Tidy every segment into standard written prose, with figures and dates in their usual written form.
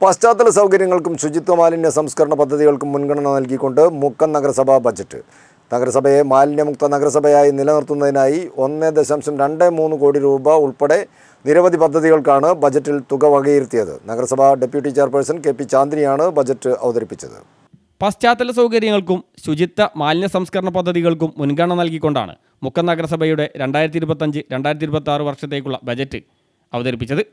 പശ്ചാത്തല സൗകര്യങ്ങൾക്കും ശുചിത്വ മാലിന്യ സംസ്കരണ പദ്ധതികൾക്കും മുൻഗണന നൽകിക്കൊണ്ട് മുക്കം നഗരസഭ ബജറ്റ്. നഗരസഭയെ മാലിന്യമുക്ത നഗരസഭയായി നിലനിർത്തുന്നതിനായി 1.23 കോടി രൂപ ഉൾപ്പെടെ നിരവധി പദ്ധതികൾക്കാണ് ബജറ്റിൽ തുക വകയിരുത്തിയത്. നഗരസഭ ഡെപ്യൂട്ടി ചെയർപേഴ്സൺ കെ പി ചാന്ദ്രിയാണ് ബജറ്റ് അവതരിപ്പിച്ചത്. പശ്ചാത്തല സൗകര്യങ്ങൾക്കും ശുചിത്വ മാലിന്യ സംസ്കരണ പദ്ധതികൾക്കും മുൻഗണന നൽകിക്കൊണ്ടാണ് മുക്കം നഗരസഭയുടെ 2025-2026 വർഷത്തേക്കുള്ള ബജറ്റ് അവതരിപ്പിച്ചത്.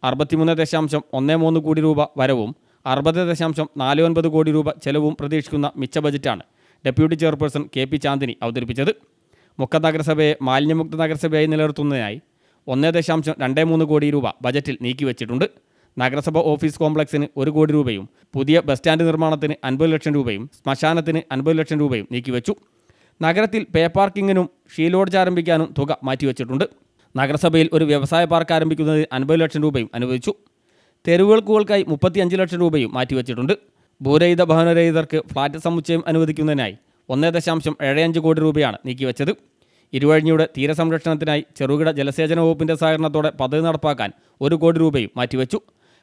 63.13 കോടി രൂപ വരവും 60.49 കോടി രൂപ ചെലവും പ്രതീക്ഷിക്കുന്ന മിച്ച ബജറ്റാണ് deputy chairperson K P Chandini അവതരിപ്പിച്ചത്. മുക്കം നഗരസഭയെ മാലിന്യമുക്ത നഗരസഭയായി നിലനിർത്തുന്നതിനായി 1.23 കോടി രൂപ ബജറ്റിൽ നീക്കിവച്ചിട്ടുണ്ട്. നഗരസഭ ഓഫീസ് കോംപ്ലക്സിന് 1 കോടി രൂപയും പുതിയ ബസ് സ്റ്റാൻഡ് നിർമ്മാണത്തിന് 50 ലക്ഷം രൂപയും ശ്മശാനത്തിന് 50 ലക്ഷം രൂപയും നീക്കിവച്ചു. നഗരത്തിൽ പേ പാർക്കിങ്ങിനും ഷീ ലോഡ്ജ് ആരംഭിക്കാനും തുക മാറ്റിവച്ചിട്ടുണ്ട്. നഗരസഭയിൽ ഒരു വ്യവസായ പാർക്ക് ആരംഭിക്കുന്നതിന് 50 ലക്ഷം രൂപയും അനുവദിച്ചു. തെരുവുകൾക്കായി 35 ലക്ഷം രൂപയും മാറ്റിവച്ചിട്ടുണ്ട്. ഭൂരഹിത ഭവനരഹിതർക്ക് ഫ്ളാറ്റ് സമുച്ചയം അനുവദിക്കുന്നതിനായി 1.75 കോടി രൂപയാണ് നീക്കിവച്ചത്. ഇരുവഴിഞ്ഞിയുടെ തീരസംരക്ഷണത്തിനായി ചെറുകിട ജലസേചന വകുപ്പിൻ്റെ സഹകരണത്തോടെ പദ്ധതി നടപ്പാക്കാൻ 1 കോടി രൂപയും മാറ്റിവച്ചു.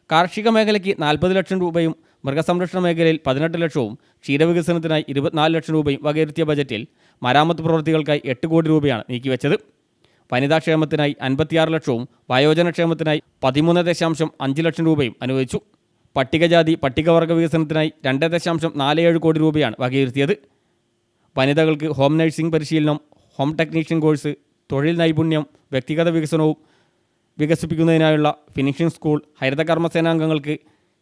കാർഷിക മേഖലയ്ക്ക് 40 ലക്ഷം രൂപയും മൃഗസംരക്ഷണ മേഖലയിൽ 18 ലക്ഷവും ക്ഷീരവികസനത്തിനായി 24 ലക്ഷം രൂപയും വകയിരുത്തിയ ബജറ്റിൽ മരാമത്ത് പ്രവൃത്തികൾക്കായി 8 കോടി രൂപയാണ് നീക്കിവച്ചത്. വനിതാക്ഷേമത്തിനായി 56 ലക്ഷവും വയോജനക്ഷേമത്തിനായി 13.5 ലക്ഷം രൂപയും അനുവദിച്ചു. പട്ടികജാതി പട്ടികവർഗ വികസനത്തിനായി 2.47 കോടി രൂപയാണ് വകയിരുത്തിയത്. വനിതകൾക്ക് ഹോം നഴ്സിംഗ് പരിശീലനം, ഹോം ടെക്നീഷ്യൻ കോഴ്സ്, തൊഴിൽ നൈപുണ്യം, വ്യക്തിഗത വികസനവും വികസിപ്പിക്കുന്നതിനായുള്ള ഫിനിഷിംഗ് സ്കൂൾ, ഹരിതകർമ്മസേനാംഗങ്ങൾക്ക്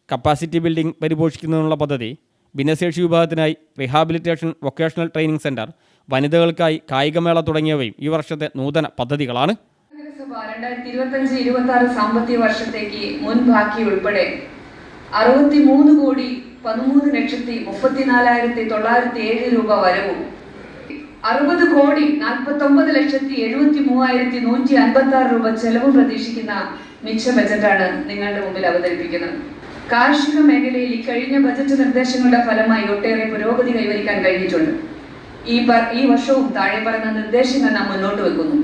കപ്പാസിറ്റി ബിൽഡിംഗ് പരിപോഷിക്കുന്നതിനുള്ള പദ്ധതി, ഭിന്നശേഷി വിഭാഗത്തിനായി റീഹാബിലിറ്റേഷൻ വൊക്കേഷണൽ ട്രെയിനിംഗ് സെൻറ്റർ, വനിതകൾക്കായി കായികമേള തുടങ്ങിയവയും ഈ വർഷത്തെ നൂതന പദ്ധതികളാണ്. 2025-26 സാമ്പത്തിക വർഷത്തേക്ക് മുൻ ബാക്കി ഉൾപ്പെടെ 63,13,34,907 രൂപ വരവും 60,49,73,156 രൂപ ചെലവും പ്രതീക്ഷിക്കുന്ന മിച്ച ബജറ്റാണ് നിങ്ങളുടെ മുമ്പിൽ അവതരിപ്പിക്കുന്നത്. കാർഷിക മേഖലയിൽ കഴിഞ്ഞ ബജറ്റ് നിർദ്ദേശങ്ങളുടെ ഫലമായി ഒട്ടേറെ പുരോഗതി കൈവരിക്കാൻ കഴിഞ്ഞിട്ടുണ്ട്. ഈ വർഷവും താഴെ പറയുന്ന നിർദ്ദേശങ്ങൾ നാം മുന്നോട്ട് വെക്കുന്നു.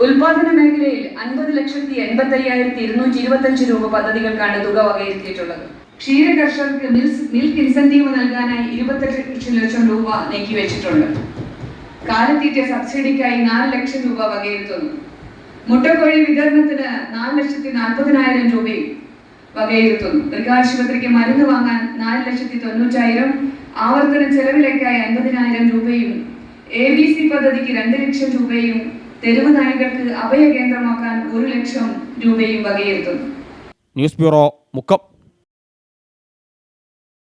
ഉൽപാദന മേഖലയിൽ 50,85,225 രൂപ പദ്ധതികൾക്കാണ് തുക വകയിരുത്തിയിട്ടുള്ളത്. ക്ഷീര കർഷകർക്ക് മിൽക്ക് ഇൻസെന്റീവ് നൽകാനായി 28 ലക്ഷം രൂപ നീക്കിവെച്ചിട്ടുണ്ട്. കാലിത്തീറ്റ സബ്സിഡിക്കായി 4 ലക്ഷം രൂപ വകയിരുത്തുന്നു. മുട്ടക്കോഴി വിതരണത്തിന് 4,40,000 രൂപയും വകയിരുത്തുന്നു. മൃഗാശുപത്രിക്ക് മരുന്ന് വാങ്ങാൻ 4,90,000, ആവർത്തന ചെലവിലേക്കായി 50,000 രൂപയും, ABC പദ്ധതിക്ക് 2 ലക്ഷം രൂപയും, തെരുവ് നായ്ക്കൾക്ക് അഭയ കേന്ദ്രമാക്കാൻ 1 ലക്ഷം രൂപയും വകയിരുത്തുന്നു. News bureau, Mukkam.